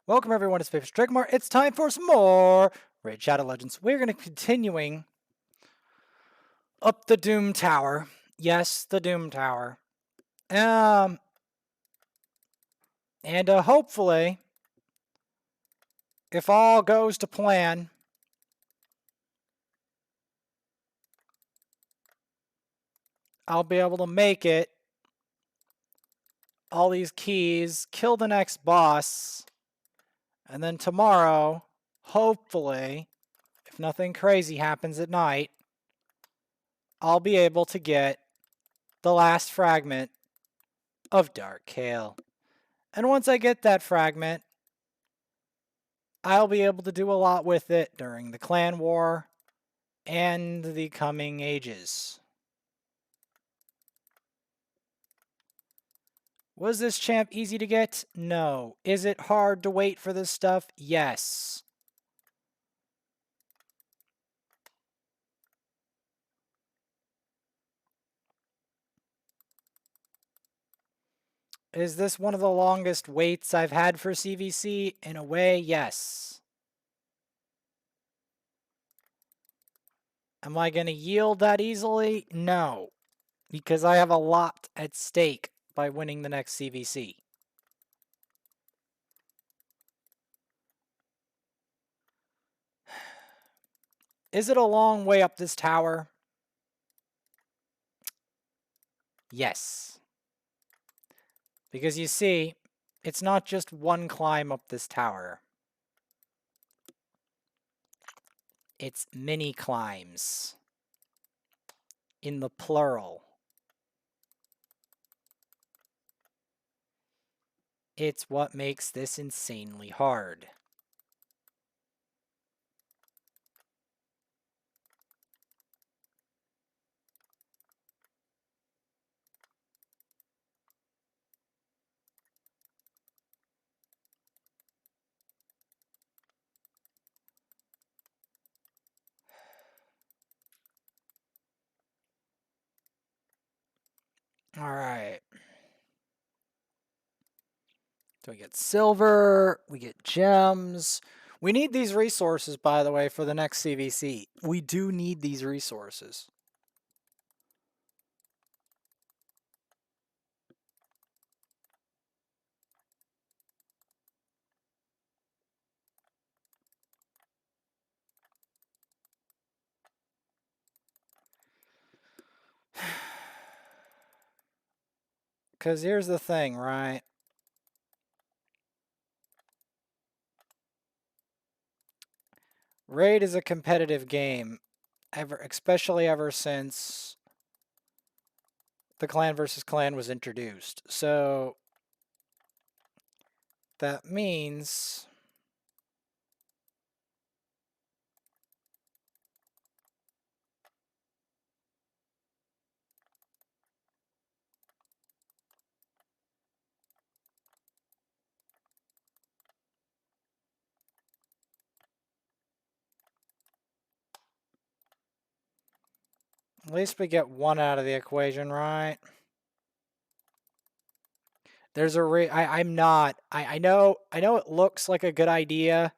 Welcome everyone to Space Dragmar. It's time for some more Raid Shadow Legends. We're going to continuing up the Doom Tower. Yes, the Doom Tower. And hopefully, if all goes to plan, I'll be able to make it. All these keys, kill the next boss, and then tomorrow, hopefully, if nothing crazy happens at night, I'll be able to get the last fragment of Dark Kale. And once I get that fragment, I'll be able to do a lot with it during the clan war and the coming ages. Was this champ easy to get? No. Is it hard to wait for this stuff? Yes. Is this one of the longest waits I've had for CVC? In a way, yes. Am I going to yield that easily? No. Because I have a lot at stake by winning the next CVC. Is it a long way up this tower? Yes. Because you see, it's not just one climb up this tower. It's many climbs. In the plural. It's what makes this insanely hard. All right. So we get silver, we get gems. We need these resources, by the way, for the next CVC. We do need these resources. Because here's the thing, right? Raid is a competitive game, especially ever since the clan versus clan was introduced. So that means at least we get one out of the equation, right? There's a I'm not. I know it looks like a good idea.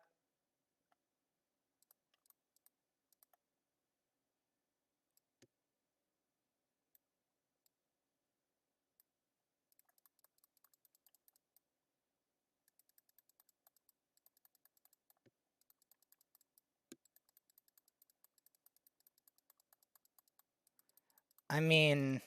I mean,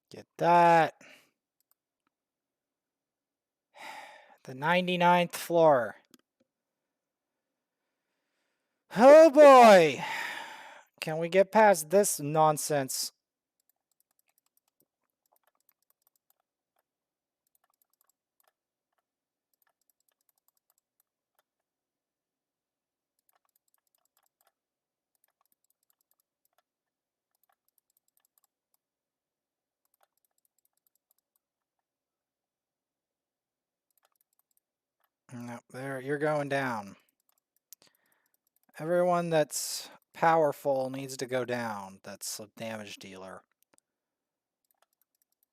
get that. The 99th floor. Oh boy! Can we get past this nonsense? No, there, you're going down. Everyone that's powerful needs to go down. That's a damage dealer.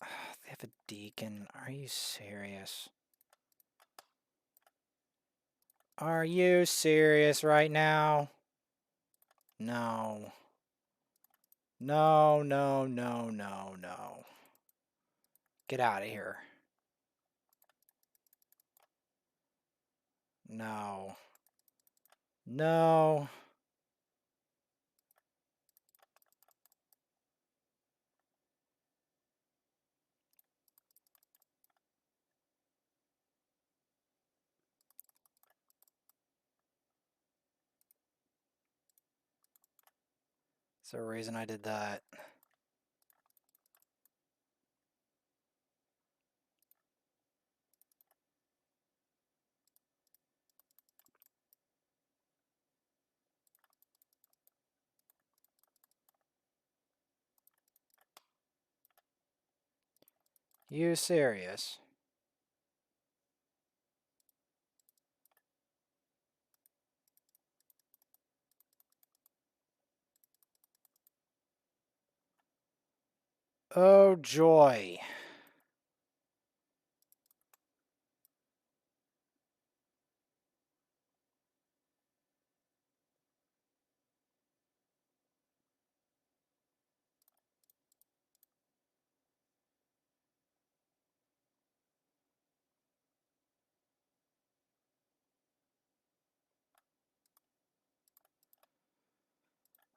They have a deacon. Are you serious? Are you serious right now? No. No, no, no, no, no. Get out of here. No. No. Is there a reason I did that? You serious? Oh, joy.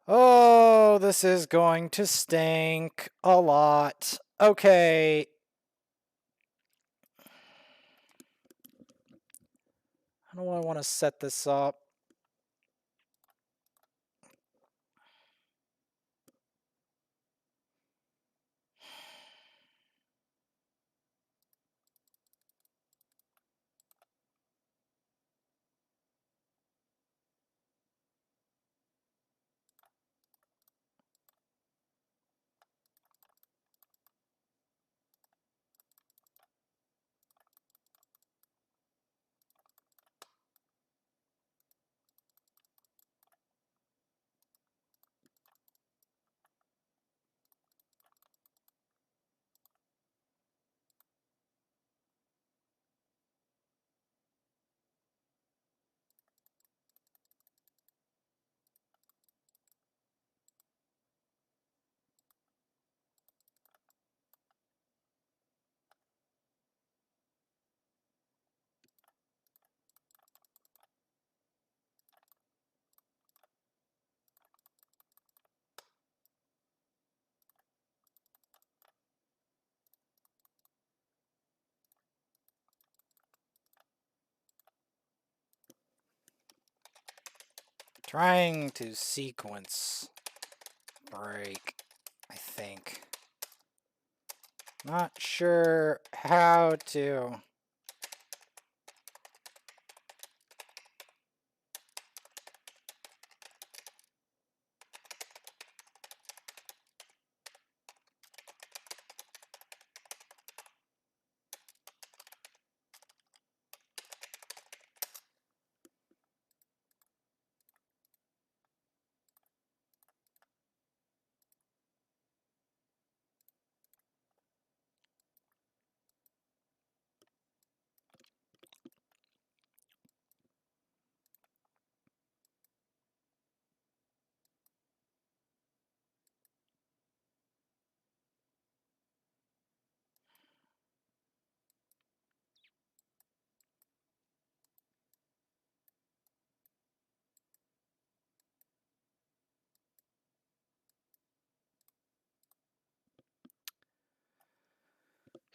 Oh, this is going to stink a lot. Okay. How do I want to set this up? Trying to sequence break, I think. Not sure how to.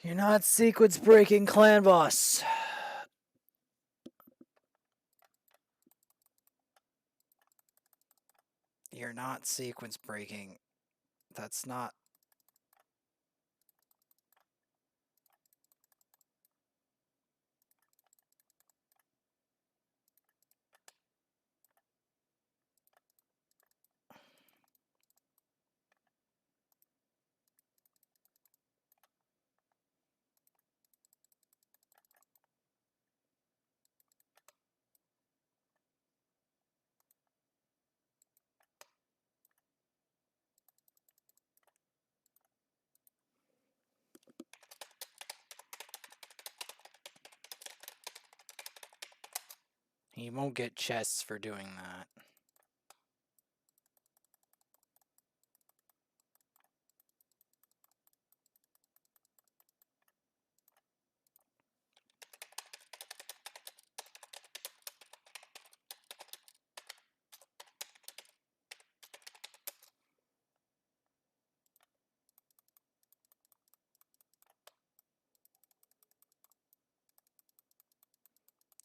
You're not sequence breaking, clan boss. You're not sequence breaking. That's not. He won't get chests for doing that.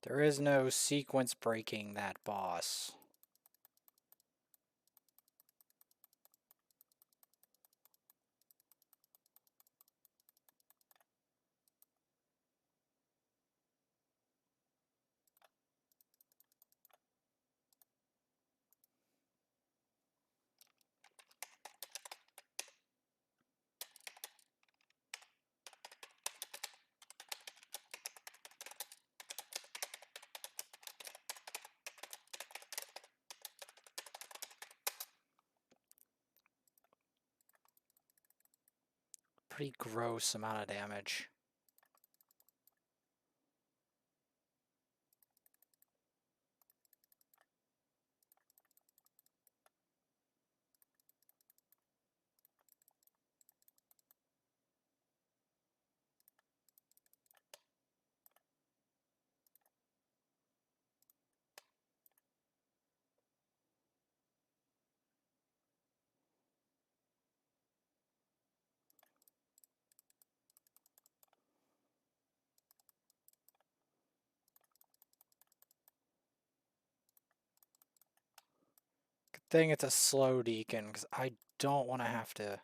There is no sequence breaking that boss. Pretty gross amount of damage. Good thing it's a slow deacon, because I don't want to have to...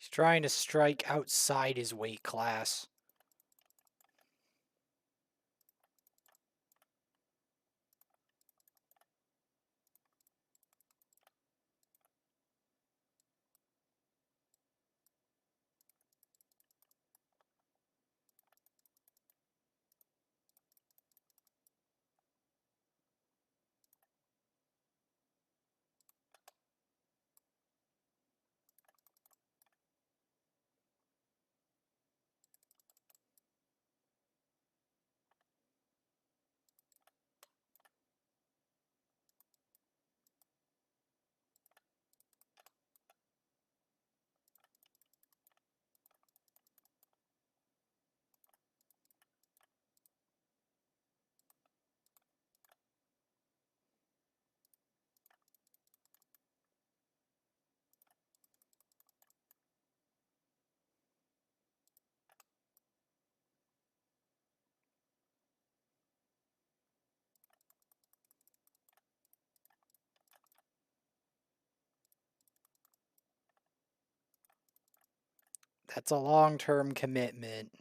He's trying to strike outside his weight class. That's a long-term commitment.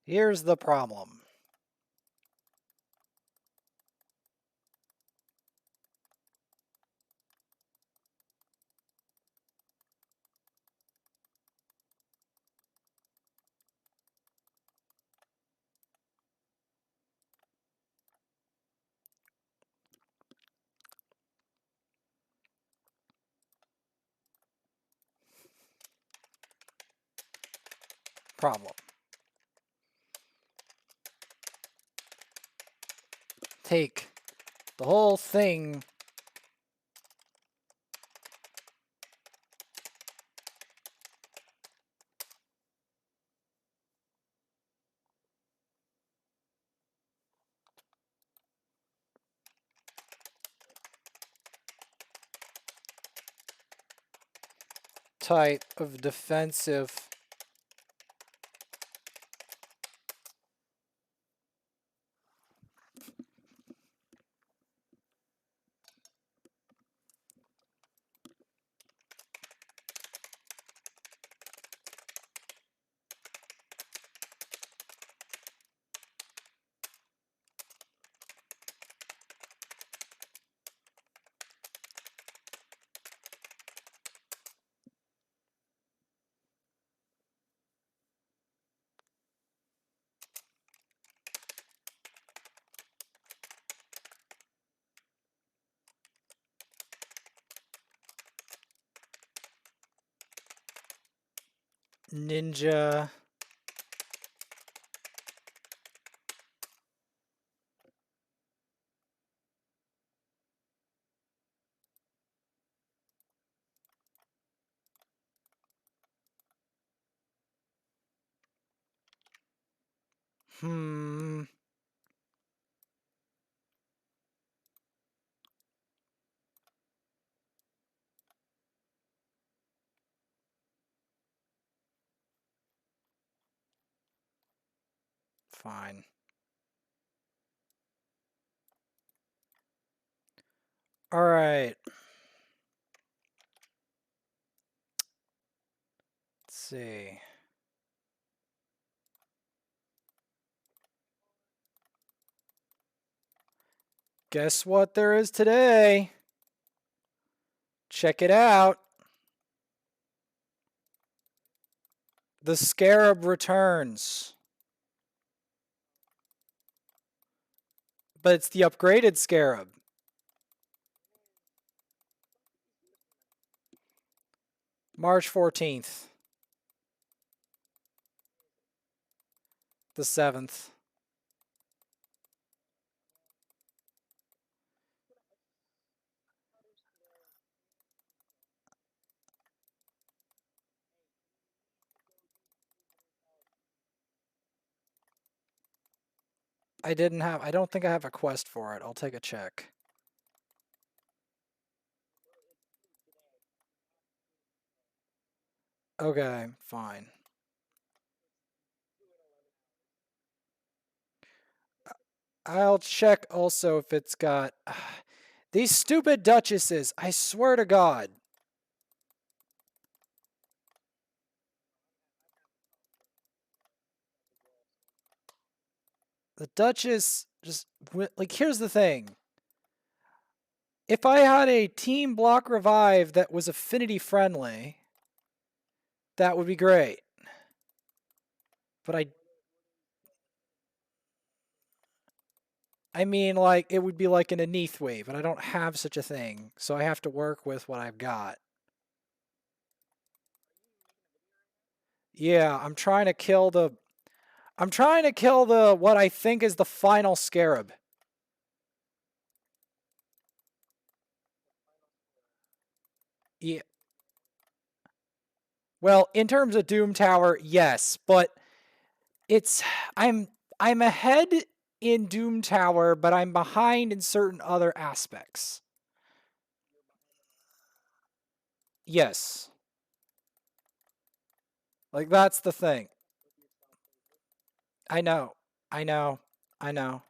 Here's the problem. Take the whole thing. Type of defensive ninja fine. All right. Let's see. Guess what there is today? Check it out. The Scarab returns. But it's the upgraded Scarab. March 14th. The 7th. I don't think I have a quest for it. I'll take a check. Okay, fine. I'll check also if it's got... These stupid duchesses, I swear to God. The Duchess just... Like, here's the thing. If I had a team block revive that was affinity friendly, that would be great. But I mean, like, it would be like an Aneath wave, and I don't have such a thing, so I have to work with what I've got. Yeah, I'm trying to kill the what I think is the final Scarab. Yeah. Well, in terms of Doom Tower, yes, but I'm ahead in Doom Tower, but I'm behind in certain other aspects. Yes. Like, that's the thing. I know. I know. I know.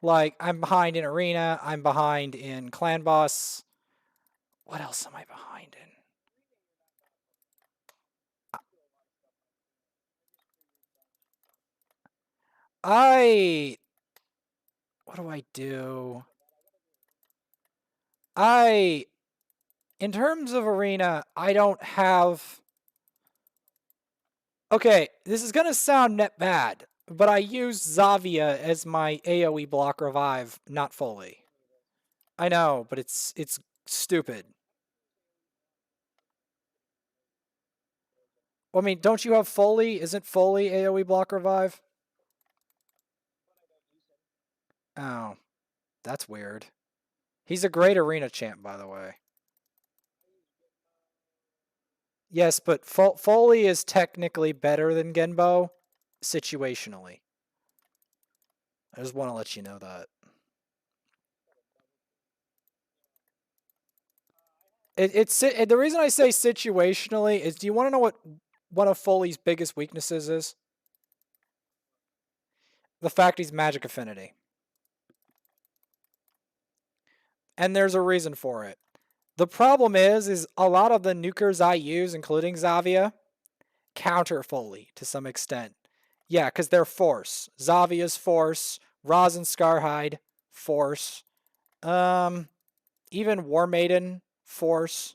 Like, I'm behind in Arena. I'm behind in Clan Boss. What else am I behind in? I... What do I do? I... In terms of arena, I don't have... Okay, this is gonna sound net bad, but I use Zavia as my AoE block revive, not Foley. I know, but it's stupid. I mean, don't you have Foley? Isn't Foley AoE block revive? Oh, that's weird. He's a great arena champ, by the way. Yes, but Foley is technically better than Genbo, situationally. I just want to let you know that. The reason I say situationally is, do you want to know what one of Foley's biggest weaknesses is? The fact he's magic affinity. And there's a reason for it. The problem is a lot of the nukers I use, including Zavia, counter Foley to some extent. Yeah, because they're force. Zavia's force, Roz and Scarhide, force. Even War Maiden, force.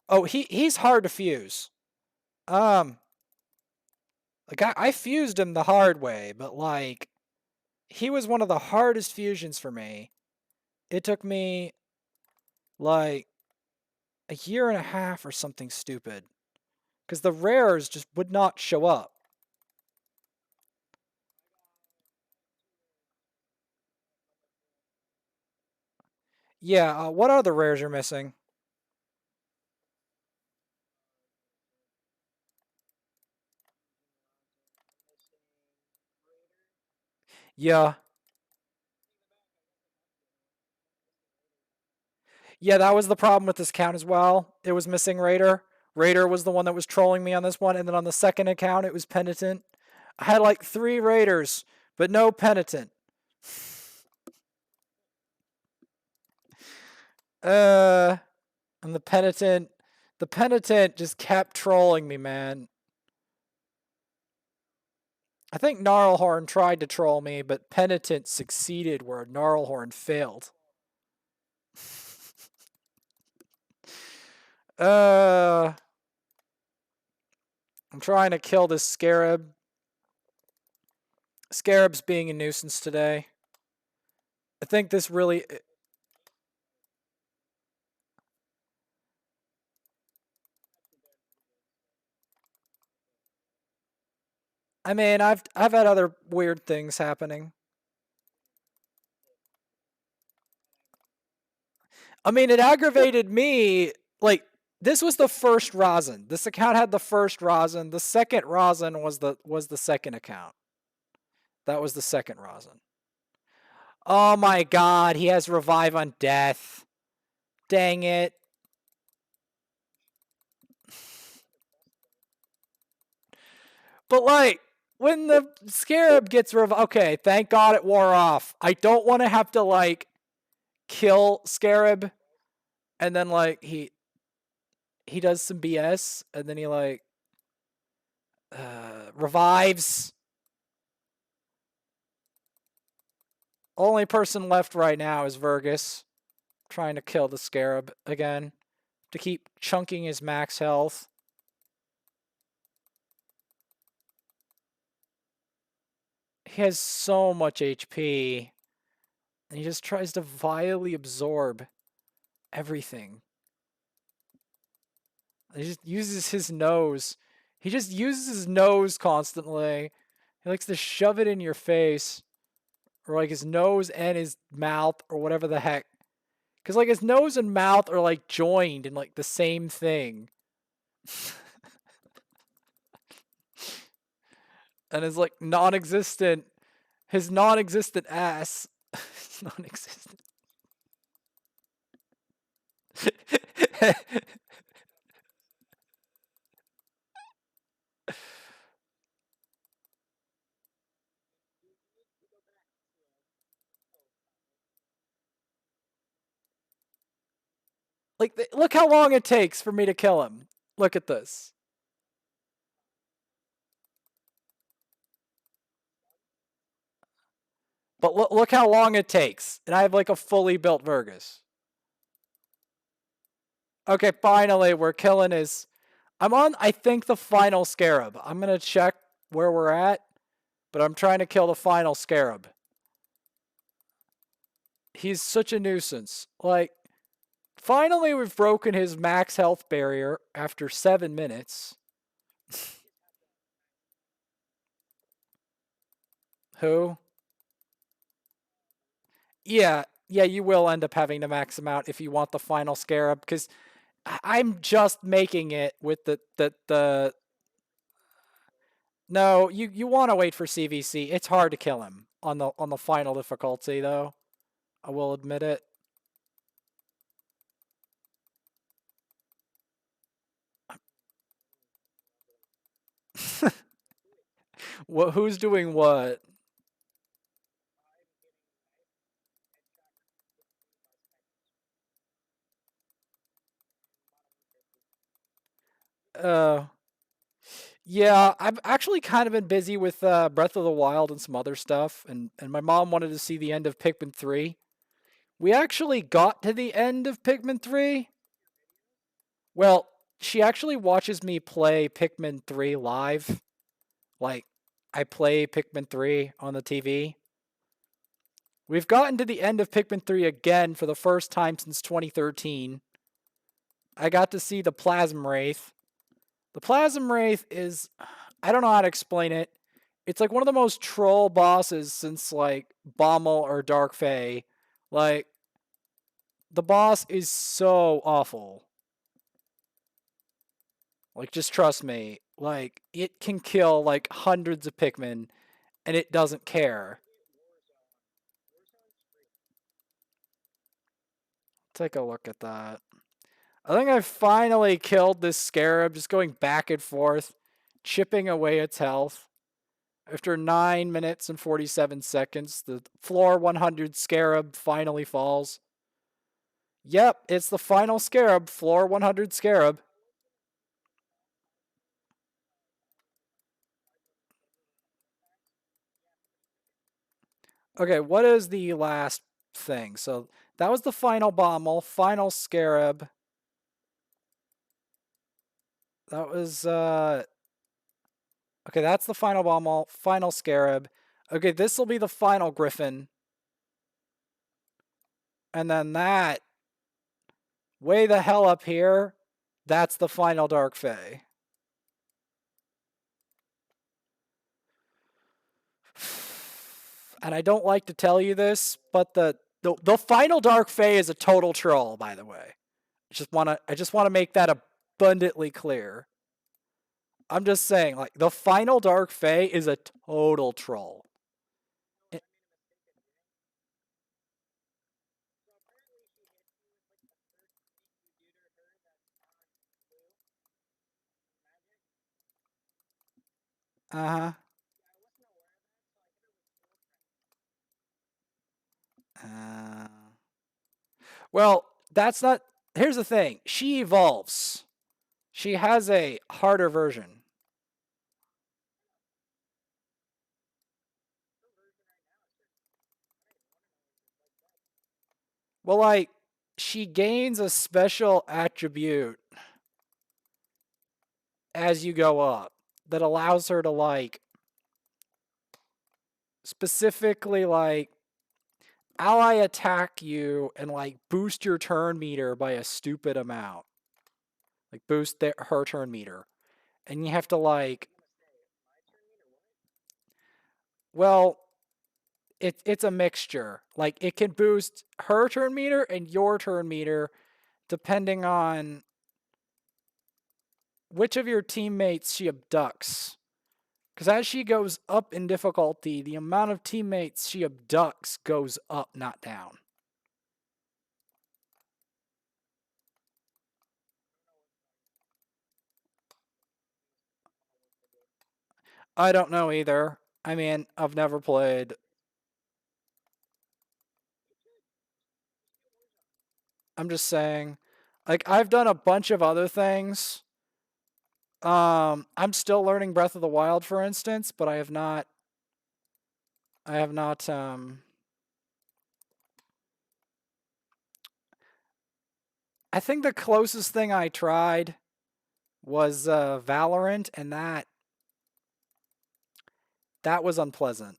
Oh, he's hard to fuse. Like I fused him the hard way, but like he was one of the hardest fusions for me. It took me like a year and a half or something stupid, because the rares just would not show up. Yeah, what are the rares you're missing? Yeah. Yeah, that was the problem with this account as well. It was missing Raider. Raider was the one that was trolling me on this one, and then on the second account, it was Penitent. I had like 3 Raiders, but no Penitent. And the Penitent just kept trolling me, man. I think Gnarlhorn tried to troll me, but Penitent succeeded where Gnarlhorn failed. I'm trying to kill this Scarab. Scarab's being a nuisance today. I think this really... I mean, I've had other weird things happening. I mean, it aggravated me. Like, this was the first rosin. This account had the first rosin. The second rosin was the second account. That was the second rosin. Oh my god, he has revive on death. Dang it. But like, when the Scarab gets okay, thank god it wore off. I don't want to have to like kill Scarab and then like he does some BS and then he like revives. Only person left right now is Vergus, trying to kill the Scarab again to keep chunking his max health. He has so much HP, and he just tries to vilely absorb everything. He just uses his nose. He just uses his nose constantly. He likes to shove it in your face. Or like his nose and his mouth or whatever the heck. Because like his nose and mouth are like joined in like the same thing. And his like non-existent, his non-existent ass. Non-existent. Like, look how long it takes for me to kill him. Look at this. But look how long it takes. And I have like a fully built Vergus. Okay, finally, we're killing his... I'm on, I think, the final Scarab. I'm going to check where we're at, but I'm trying to kill the final Scarab. He's such a nuisance. Like, finally we've broken his max health barrier after 7 minutes. Who? Yeah, you will end up having to max him out if you want the final Scarab, because I'm just making it with the... No, you want to wait for CVC. It's hard to kill him on the final difficulty, though. I will admit it. Who's doing what? Uh, yeah, I've actually kind of been busy with Breath of the Wild and some other stuff, and my mom wanted to see the end of Pikmin 3. We actually got to the end of Pikmin 3. Well, she actually watches me play Pikmin 3 live. Like, I play Pikmin 3 on the TV. We've gotten to the end of Pikmin 3 again for the first time since 2013. I got to see the Plasm Wraith. The Plasm Wraith is... I don't know how to explain it. It's like one of the most troll bosses since, like, Bommel or Dark Fae. Like, the boss is so awful. Like, just trust me. Like, it can kill, like, hundreds of Pikmin, and it doesn't care. Take a look at that. I think I finally killed this Scarab, just going back and forth, chipping away its health. After 9 minutes and 47 seconds, the floor 100 Scarab finally falls. Yep, it's the final Scarab, floor 100 Scarab. Okay, what is the last thing? So that was the final Bommel, final Scarab. That was, okay, that's the final Bommel, final Scarab. Okay, this will be the final Griffin. And then that, way the hell up here, that's the final Dark Fae. And I don't like to tell you this, but the final Dark Fae is a total troll, by the way. I just wanna make that abundantly clear. I'm just saying, like, the final Dark Fae is a total troll. Uh-huh. Uh, well, that's not... Here's the thing. She evolves. She has a harder version. Well, like, she gains a special attribute as you go up that allows her to, like, specifically, like, ally attack you and, like, boost your turn meter by a stupid amount. Like, boost her turn meter. And you have to, like... Well, it's a mixture. Like, it can boost her turn meter and your turn meter depending on which of your teammates she abducts. Because as she goes up in difficulty, the amount of teammates she abducts goes up, not down. I don't know either. I mean, I've never played. I'm just saying. Like, I've done a bunch of other things. I'm still learning Breath of the Wild, for instance, but I have not I think the closest thing I tried was Valorant, and that was unpleasant.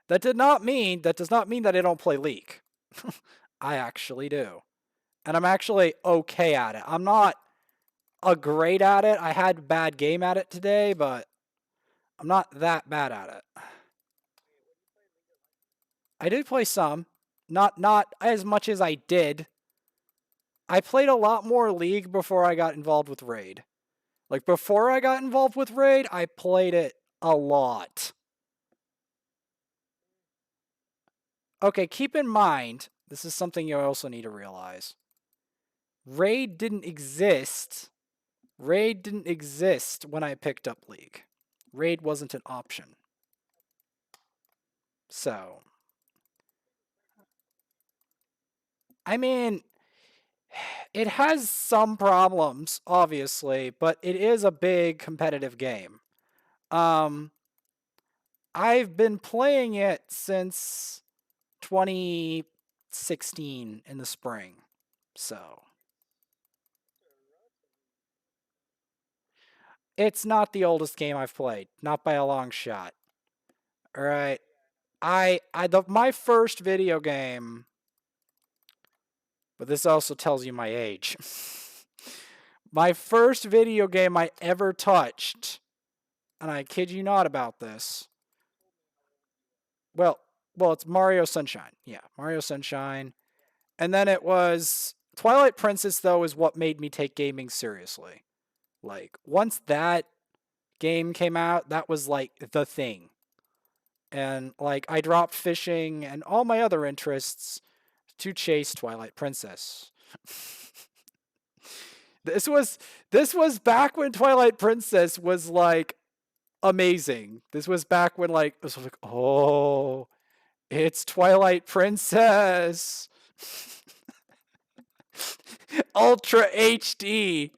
That does not mean that I don't play League. I actually do. And I'm actually okay at it. I'm not a great at it. I had a bad game at it today, but I'm not that bad at it. I did play some, not as much as I did. I played a lot more League before I got involved with Raid. Like before I got involved with Raid, I played it a lot. Okay, keep in mind, this is something you also need to realize. Raid didn't exist. Raid didn't exist when I picked up League. Raid wasn't an option. So, I mean, it has some problems, obviously, but it is a big competitive game. Um, I've been playing it since 2016 in the spring. So, it's not the oldest game I've played, not by a long shot. All right. My first video game, but this also tells you my age. My first video game I ever touched, and I kid you not about this. Well, it's Mario Sunshine. Yeah, Mario Sunshine. And then it was Twilight Princess though is what made me take gaming seriously. Like once that game came out, that was like the thing. And like I dropped fishing and all my other interests to chase Twilight Princess. this was this was back when Twilight Princess was like amazing. This was back when like it was like, oh, it's Twilight Princess. Ultra HD.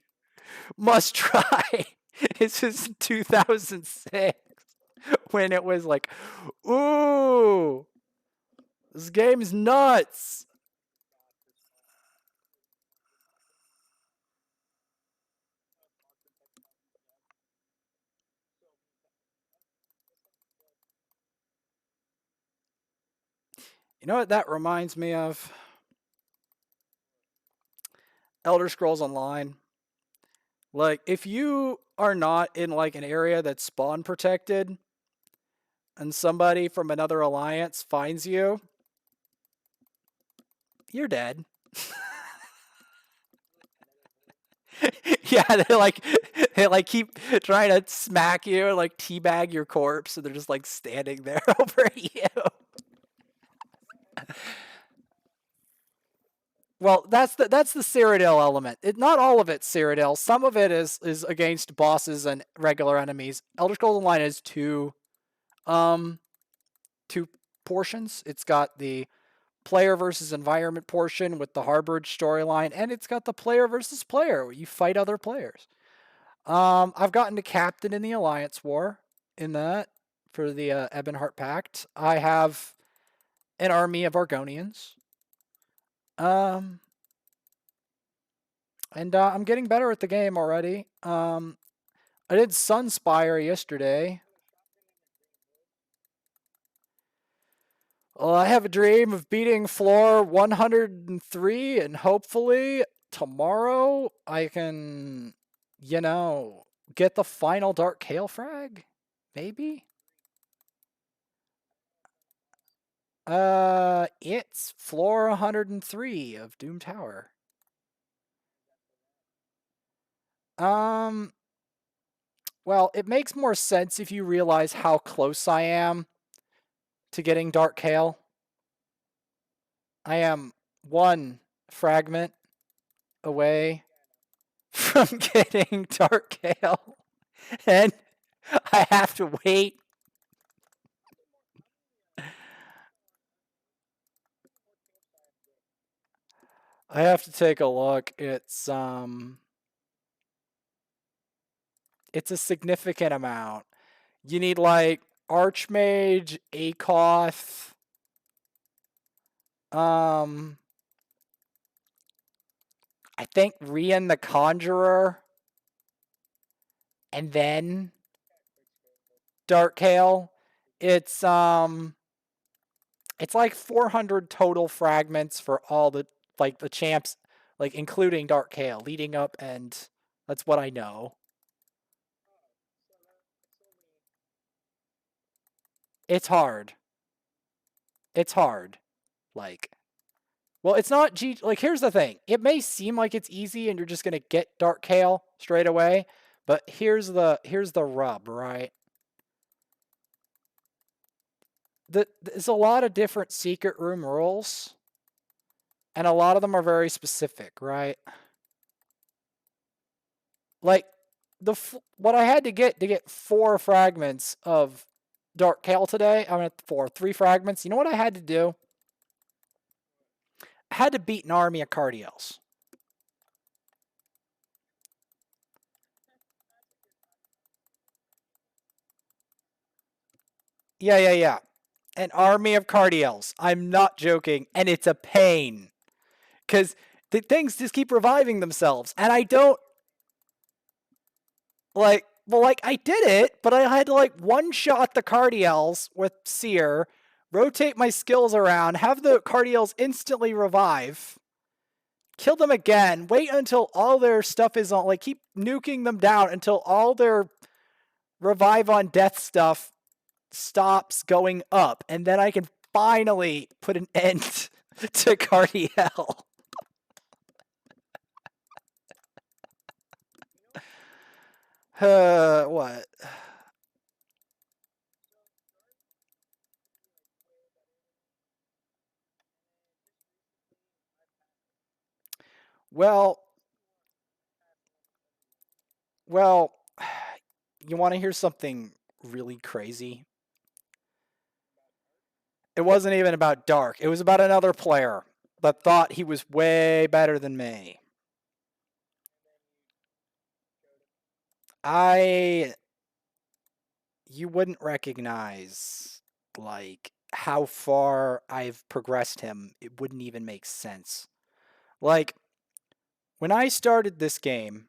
Must try. This is 2006 when it was like, ooh, this game's nuts. You know what that reminds me of? Elder Scrolls Online. Like, if you are not in like an area that's spawn protected and somebody from another alliance finds you, you're dead. Yeah, they like keep trying to smack you and like teabag your corpse, and they're just like standing there over you. Well, that's the Cyrodiil element. Not all of it's Cyrodiil. Some of it is against bosses and regular enemies. Elder Scrolls Online is um two portions. It's got the player versus environment portion with the Harborage storyline, and it's got the player versus player where you fight other players. I've gotten to captain in the Alliance War in that for the Ebonheart Pact. I have an army of Argonians. Um, and I'm getting better at the game already. I did Sunspire yesterday. Well, I have a dream of beating floor 103, and hopefully tomorrow I can, get the final Dark Kale frag. Maybe. It's floor 103 of Doom Tower. Um, well, it makes more sense if you realize how close I am to getting Dark Kale. I am one fragment away from getting Dark Kale, and I have to wait. I have to take a look. It's a significant amount. You need like Archmage, Akoth, I think Rian the Conjurer, and then Dark Hail. It's it's like 400 total fragments for all the like the champs, like including Dark Hail, leading up, and that's what I know. It's hard. It's hard. Like, well, it's not G. Like, here's the thing. It may seem like it's easy, and you're just gonna get Dark Hail straight away, but here's the rub, right? There's a lot of different secret room rules, and a lot of them are very specific, right? Like what I had to get 4 fragments of Dark Hail today. I mean, 3 fragments. You know what I had to do? I had to beat an army of Cardiels. Yeah. An army of Cardiels. I'm not joking, and it's a pain because the things just keep reviving themselves, and I don't like. Well, like I did it, but I had to like one shot the Cardiels with Seer, rotate my skills around, have the Cardiels instantly revive, kill them again, wait until all their stuff is on, like keep nuking them down until all their revive on death stuff stops going up, and then I can finally put an end to Cardiel. What? Well, well, you want to hear something really crazy? It wasn't even about Dark. It was about another player that thought he was way better than me. I you wouldn't recognize like how far I've progressed him. It wouldn't even make sense. Like when I started this game,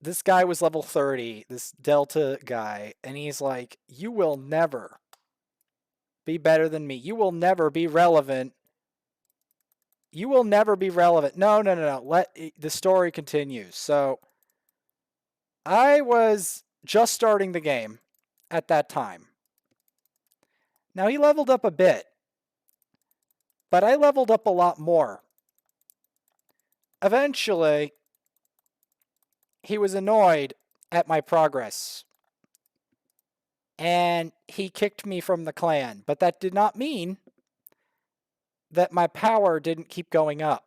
this guy was level 30, this Delta guy, and he's like, "You will never be better than me. You will never be relevant. You will never be relevant." No. Let the story continues. So, I was just starting the game at that time. Now he leveled up a bit, but I leveled up a lot more. Eventually, he was annoyed at my progress, and he kicked me from the clan, but that did not mean that my power didn't keep going up.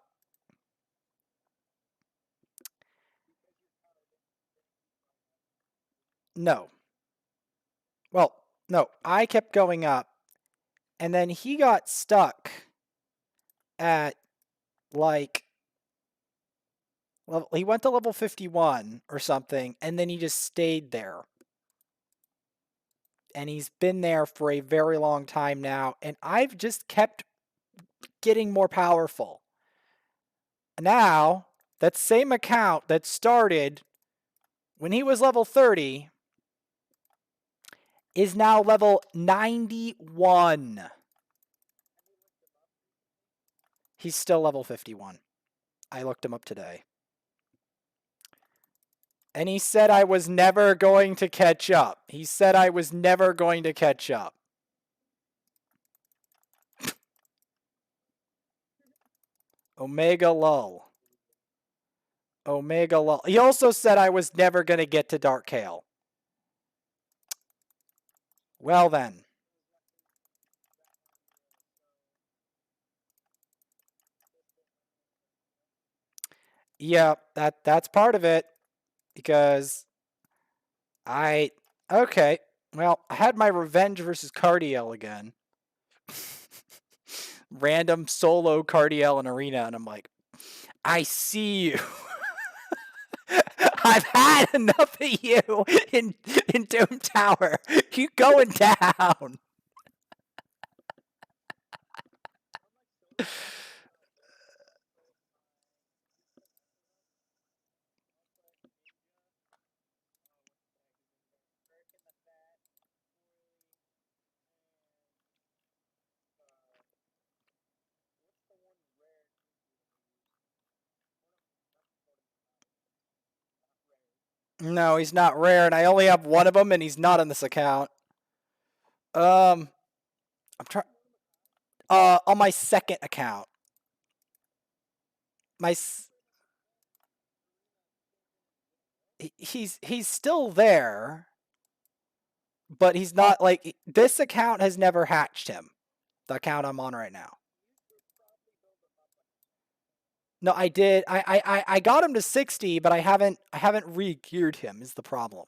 No. Well, no, I kept going up, and then he got stuck at like he went to level 51 or something, and then he just stayed there. And he's been there for a very long time now, and I've just kept getting more powerful. Now, that same account that started when he was level 30 is now level 91. He's still level 51. I looked him up today. And he said I was never going to catch up. He said I was never going to catch up. Omega lull. Omega lull. He also said I was never going to get to Dark Hail. Well then. Yeah, that's part of it. Because okay. Well, I had my revenge versus Cardiel again. Random solo Cardiel in arena, and I'm like, I see you. I've had enough of you in Dome Tower. You going down. No, he's not rare, and I only have one of them, and he's not in this account. I'm trying. On my second account, my he's still there, but he's not like this account has never hatched him. The account I'm on right now. No, I did. I got him to 60, but I haven't re-geared him. Is the problem?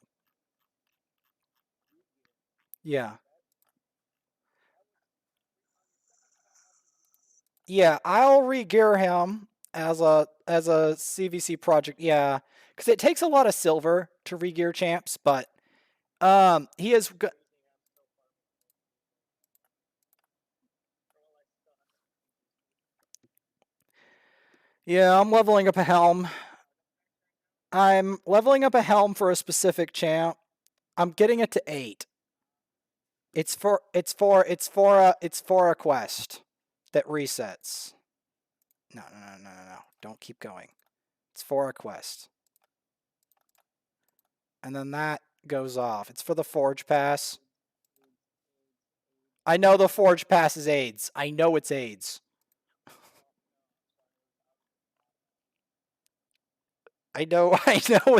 Yeah. Yeah, I'll re-gear him as a CVC project. Yeah, because it takes a lot of silver to re-gear champs, but he is. Yeah, I'm leveling up a helm. I'm leveling up a helm for a specific champ. I'm getting it to 8. It's for a quest that resets. No. Don't keep going. It's for a quest. And then that goes off. It's for the Forge Pass. I know the Forge Pass is AIDS. I know it's AIDS. I know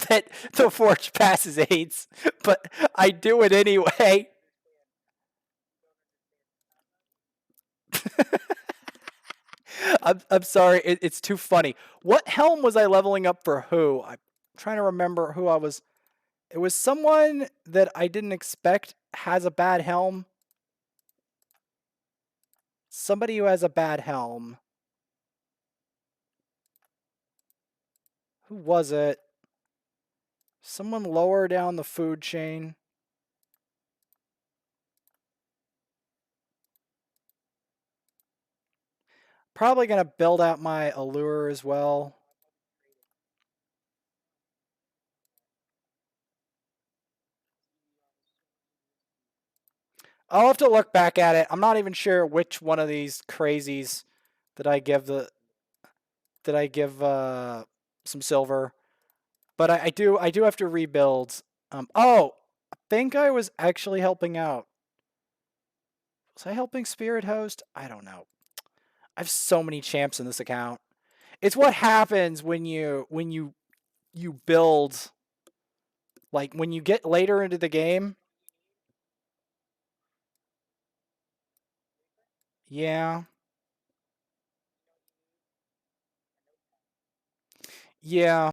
that the Forge Pass is AIDS, but I do it anyway. I'm sorry, it's too funny. What helm was I leveling up for who? I'm trying to remember who I was. It was someone that I didn't expect has a bad helm. Somebody who has a bad helm. Who was it? Someone lower down the food chain. Probably going to build out my allure as well. I'll have to look back at it. I'm not even sure which one of these crazies that I give some silver, but I do have to rebuild. Oh, I think I was actually helping out. Was I helping Spirit Host? I don't know. I have so many champs in this account. It's what happens when you build, like when you get later into the game. Yeah. Yeah.